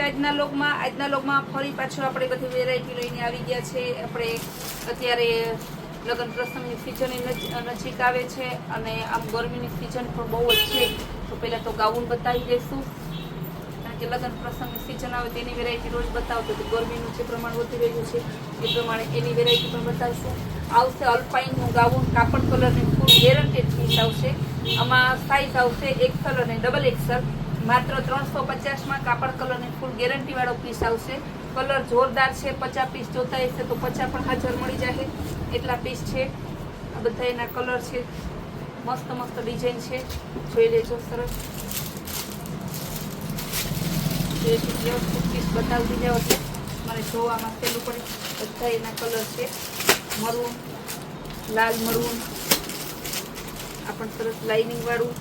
આજના લોગમાં ફરી પાછું આપણે બધી વેરાયટી લઈને આવી ગયા છે. આપણે અત્યારે લગ્ન પ્રસંગની સિઝન નજીક આવે છે અને આમ ગરમીની સિઝન પણ બહુ જ છે. તો પહેલાં તો ગાઉન બતાવી દઈશું, કારણ કે લગ્ન પ્રસંગની સિઝન આવે તેની વેરાયટી રોજ બતાવતો તો ગરમીનું જે પ્રમાણ વધી રહ્યું છે એ પ્રમાણે એની વેરાયટી પણ બતાવશું. આવશે અલ્પાઇનનું ગાઉન, કાપડ કલરની ફૂલ ગેરંટેડ પીસ આવશે. આમાં સાઇઝ આવશે XL અને XXL. માત્ર 350માં કાપડ કલરની ફૂલ ગેરંટીવાળો પીસ આવશે. કલર જોરદાર છે. 50 પીસ જોતા હશે તો 50 પણ હાજર મળી જાય એટલા પીસ છે. આ બધા એના કલર છે. મસ્ત મસ્ત ડિઝાઇન છે, જોઈ લેજો. સરસ પીસ બતાવી દીધા એટલે મને જોવામાં સહેલું પડે. બધા એના કલર છે. મરૂન, લાલ મરૂન, આ પણ સરસ લાઇનિંગ વાળું,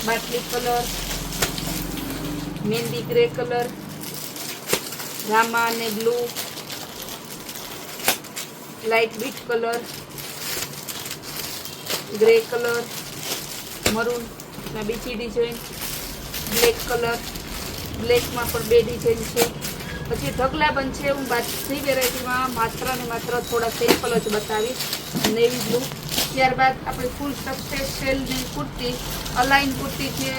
બાટલી કલર, મહેંદી ગ્રે કલર, રામા અને blue, light bit colour, grey colour, maroon ના બીજી ડિઝાઇન, બ્લેક કલર, બ્લેકમાં પણ 2 ડિઝાઇન છે. પછી ઢગલાબંધ છે. હું બધી વેરાયટીમાં માત્ર ને માત્ર થોડા સેમ્પલ જ બતાવીશ. Navy blue. ત્યારબાદ આપણી ફૂલ સક્સેસ સેલની કુર્તી, અલાઇન કુર્તી છે.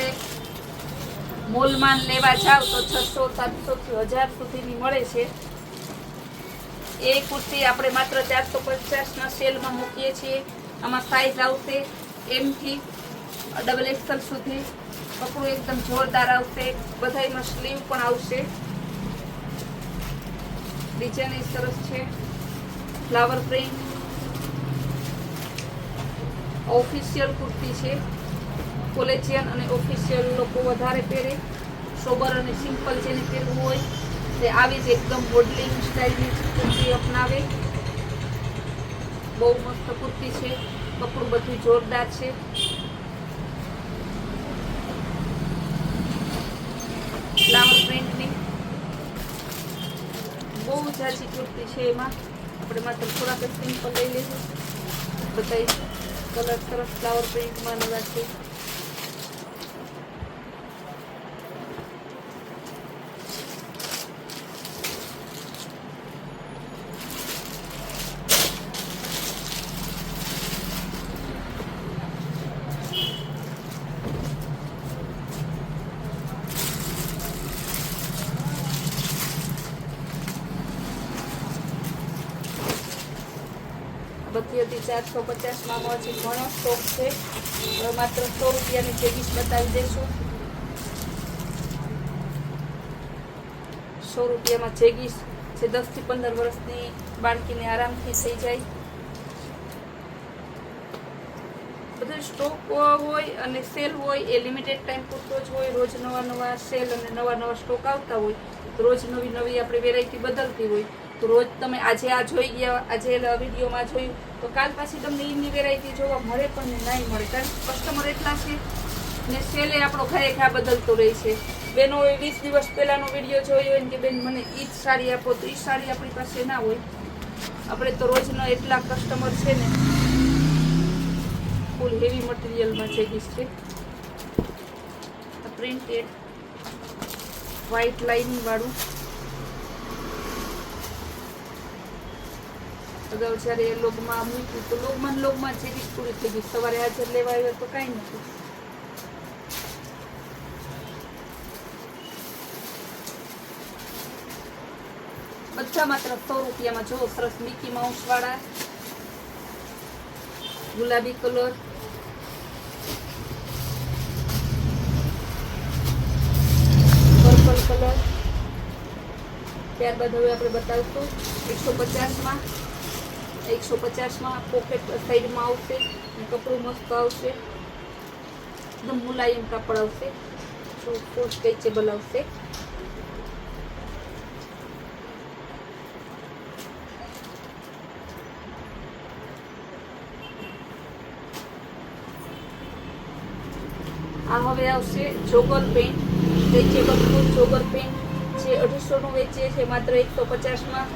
મોલમાં લેવા જાવ તો 600, 700 થી 1000 સુધીની મળે છે. એ કુર્તી આપણે માત્ર 450ના સેલમાં મૂકીએ છીએ. આમાં સાઇઝ આવશે M થી XXL સુધી. કપડું એકદમ જોરદાર આવશે. બધામાં સ્લીવ પણ આવશે. ડિઝાઇન સરસ છે. ફ્લાવર પ્રિન્ટ ઓફિશિયલ કુર્તી છે. કોલેજિયન અને ઓફિશિયલ લોકો વધારે પહેરે. સોબર અને સિમ્પલ જેને પહેરવું હોય તે આવી જ એકદમ મોડલિંગ સ્ટાઇલની કુર્તી અપનાવે. બહુ મસ્ત કુર્તી છે. કપડું બધું જોરદાર છે. ફ્લાવર પ્રિન્ટની બહુ જાજી કુર્તી છે. એમાં આપણે માત્ર થોડાક સિમ્પલ લઈ લઈશું. બધા કલર સરસ ફ્લાવર પ્રિન્ટમાં નવા છે. બધી હતી 450માં હજી ઘણો સ્ટોક છે. હવે માત્ર 100 રૂપિયાની જેગીસ બતાવી દઈશું. 100 રૂપિયામાં જેગીસ જે 10 થી 15 વર્ષની બાળકીને આરામથી થઈ જાય. બધું સ્ટોક હોય અને સેલ હોય એ લિમિટેડ ટાઈમ પૂરતો જ હોય. રોજ નવા સેલ અને નવા સ્ટોક આવતા હોય. રોજ નવી આપણે વેરાયટી બદલતી હોય. તો રોજ તમે આજે આ જોઈ ગયા, આજે વિડીયોમાં જોયું તો કાલ પાછી તમને એની વેરાયટી જોવા મળે પણ નહીં મળે. કારણ કે કસ્ટમર એટલા છે ને સેલે આપણો ઘરે ઘા બદલતો રહે છે. બેનોએ 20 દિવસ પહેલાંનો વિડીયો જોયો હોય ને કે બેન મને એ જ સાડી આપો, તો એ સાડી આપણી પાસે ના હોય. આપણે તો રોજના એટલા કસ્ટમર છે ને. ફૂલ હેવી મટીરિયલમાં જેગીસ છે. પ્રિન્ટેડ વ્હાઇટ લાઇનિંગ વાળું. અગાઉ જ્યારે લોગમાં મૂક્યું તો લોગમાં જેગીસ પૂરી થઈ ગઈ. સવારે હાજર લેવા આવ્યો તો કાંઈ નથી. બધા માત્ર 100 રૂપિયામાં. જો સરસ મિકી માઉસ વાળા, ગુલાબી કલર, પર્પલ કલર. ત્યારબાદ હવે આપણે બતાવશું 150માં પોકેટ સાઈડમાં આવશે. કપડું મસ્ત આવશે. એકદમ મુલાયમ કાપડ આવશે. ફૂલ સ્ટ્રેચેબલ આવશે. આ હવે આવશે જોગર પેન્ટ. સ્ટ્રેચેબલ ફૂલ જોગર પેન્ટ છે. 250નું વેચે છે. માત્ર 150માં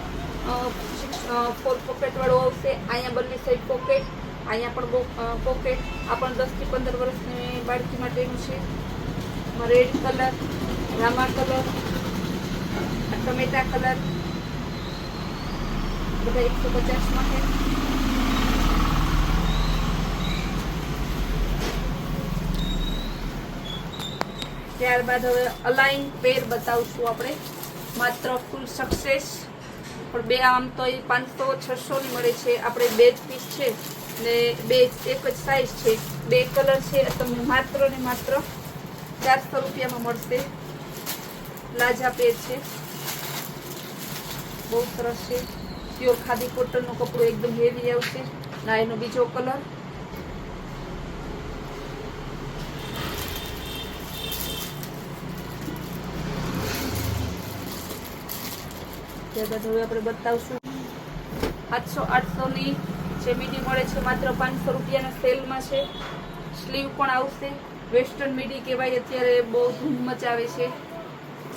4 પોકેટ વાળો આવશે. અહીંયા બંને સાઈડ પોકેટ, અહીંયા પણ પોકેટ. આ પણ 10 થી 15 વર્ષની બાળકી માટેનું છે. એમાં રેડ કલર, રામા કલર, ટમેટા કલર બધા 150 માં છે. ત્યારબાદ હવે અલાઈન પેર બતાવશું આપણે, માત્ર ફૂલ સક્સેસ. પણ બે આમ તો 500-600 ની મળે છે. આપણે 2 જ પીસ છે ને 2 એક જ સાઈઝ છે, 2 કલર છે. તમને માત્ર ને માત્ર 400 રૂપિયામાં મળશે. લાજા પેર છે, બહુ સરસ છે. પ્યોર ખાદી કોટનનું કપડું એકદમ હેવી આવશે. ના એનો બીજો કલર, ત્યારબાદ હવે આપણે બતાવશું 700-800 ની જે મીડી મળે છે, માત્ર 500 રૂપિયાના સેલમાં છે. સ્લીવ પણ આવશે. વેસ્ટર્ન મીડી કહેવાય, અત્યારે બહુ ધૂમ મચાવે છે.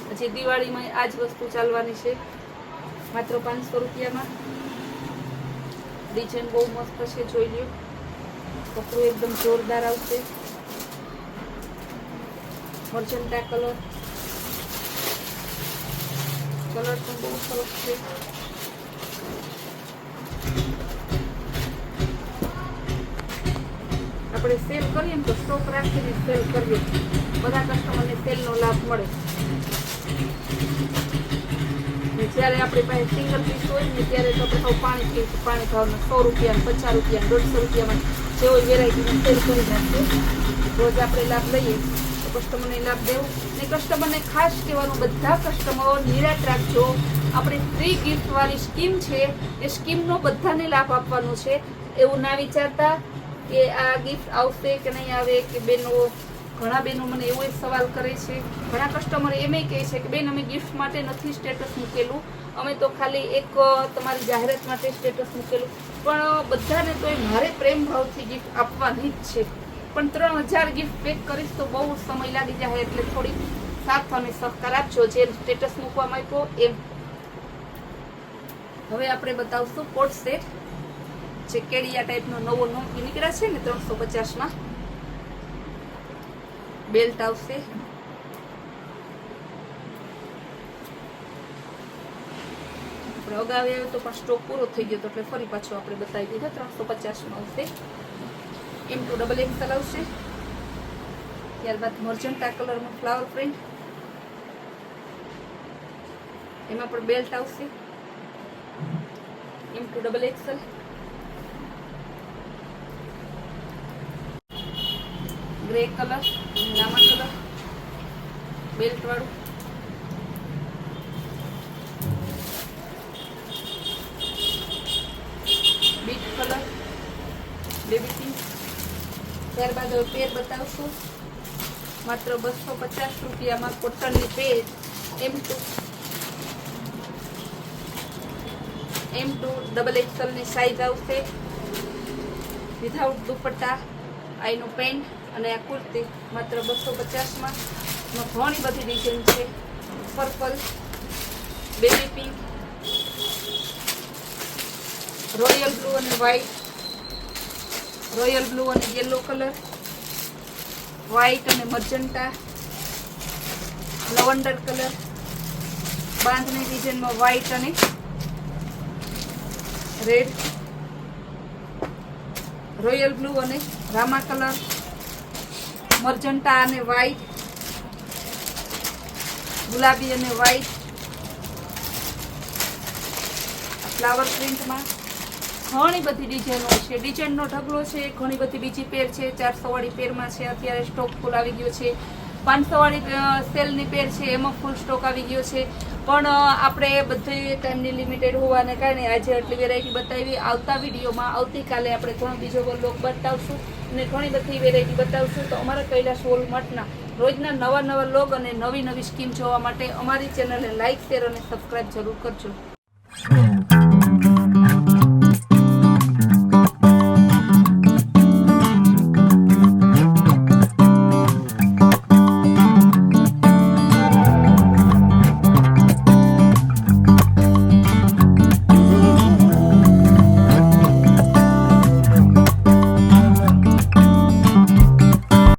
પછી દિવાળીમાં આ જ વસ્તુ ચાલવાની છે. માત્ર 500 રૂપિયામાં. ડિઝાઇન બહુ મસ્ત છે, જોઈ લ્યો. કપડું એકદમ જોરદાર આવશે. મર્જન્ટા કલર પણ બહુ સરસ છે. આપણે સેલ કરીએ ને તો સ્ટોક રાખીને સેલ કરીએ, બધા કસ્ટમરને સેલનો લાભ મળે. જ્યારે આપણી પાસે સિંગલ પીસ હોય ને ત્યારે તો આપણે પાણી ભાવના 100 રૂપિયા, 50 રૂપિયા, 150 રૂપિયામાં જેવો વેરાયટીને સેલ કરી નાખીએ. રોજ આપણે લાભ લઈએ તો કસ્ટમરને લાભ દેવું. ને કસ્ટમરને ખાસ કહેવાનું, બધા કસ્ટમરો નિરાશ રાખજો. આપણી ફ્રી ગિફ્ટ વાળી સ્કીમ છે, એ સ્કીમનો બધાને લાભ આપવાનો છે. એવું ના વિચારતા કે આ ગિફ્ટ આવશે કે નહીં આવે. કે બેનો, ઘણા બહેનો મને એવો સવાલ કરે છે, ઘણા કસ્ટમર એમ કહે છે કે બેન અમે ગિફ્ટ માટે નથી સ્ટેટસ મૂકેલું, અમે તો ખાલી એક તમારી જાહેરાત માટે સ્ટેટસ મૂકેલું. પણ બધાને તો મારે પ્રેમ ભાવથી ગિફ્ટ આપવાની જ છે. પણ 3000 ગિફ્ટ પેક કરીશ તો બહુ સમય લાગી જાય, એટલે થોડી સાથ અને સહકાર આપજો જે સ્ટેટસ મૂકવામાં આવ્યો એમ. હવે આપણે બતાવશું કોટ સેટ, જે કેડિયા ટાઈપનો નવો નીકળ્યા છે ને 350 માં. બેલ્ટ આવશે. આપણે અગાઉ આવ્યો તો પણ સ્ટોક પૂરો થઈ ગયો તો એટલે ફરી પાછો આપણે બતાવી દીધો. 350 માં આવશે. M2XXL આવશે. ત્યારબાદ મર્જન્ટા કલરમાં ફ્લાવર પ્રિન્ટ, એમાં પણ બેલ્ટ આવશે. M2XXL. ગ્રે કલર, રામા કલર, બેલ્ટ વાળું. Beet colour, baby pink. ત્યારબાદ હવે પેર બતાવશું, માત્ર 250 રૂપિયામાં કોટનની પેર. M2XXL ની સાઈઝ આવશે. વિધાઉટ દુપટ્ટા, આઈનો પેન્ટ અને આ કુર્તી માત્ર 250 માં. ઘણી બધી ડિઝાઇન છે. Purple, baby pink, royal blue અને વ્હાઈટ, રોયલ બ્લુ અને યેલો કલર, વ્હાઈટ અને મર્જન્ટા, લવંડર કલર, બાંધણી ડિઝાઇનમાં વ્હાઈટ અને રેડ, રોયલ બ્લુ અને રામા કલર, મર્જન્ટા અને વ્હાઈટ, ગુલાબી અને વ્હાઈટ, ફ્લાવર પ્રિન્ટમાં ઘણી બધી ડિઝાઇનો છે. ડિઝાઇનનો ઢગલો છે. ઘણી બધી બીજી પેર છે. 400 વાળી પેરમાં છે, અત્યારે સ્ટોક ફૂલ આવી ગયો છે. 500 વાળી સેલની પેર છે, એમાં ફૂલ સ્ટોક આવી ગયો છે. પણ આપણે બધી ટાઈમની લિમિટેડ હોવાને કારણે આજે આટલી વેરાયટી બતાવી. આવતા વિડીયોમાં આવતીકાલે આપણે ઘણો બીજો વ્લોગ બતાવશું અને ઘણી બધી વેરાયટી બતાવશું. તો અમારા કૈલાશ વોલમાર્ટના રોજના નવા વ્લોગ અને નવી સ્કીમ જોવા માટે અમારી ચેનલને લાઈક, શેર અને સબસ્ક્રાઈબ જરૂર કરજો.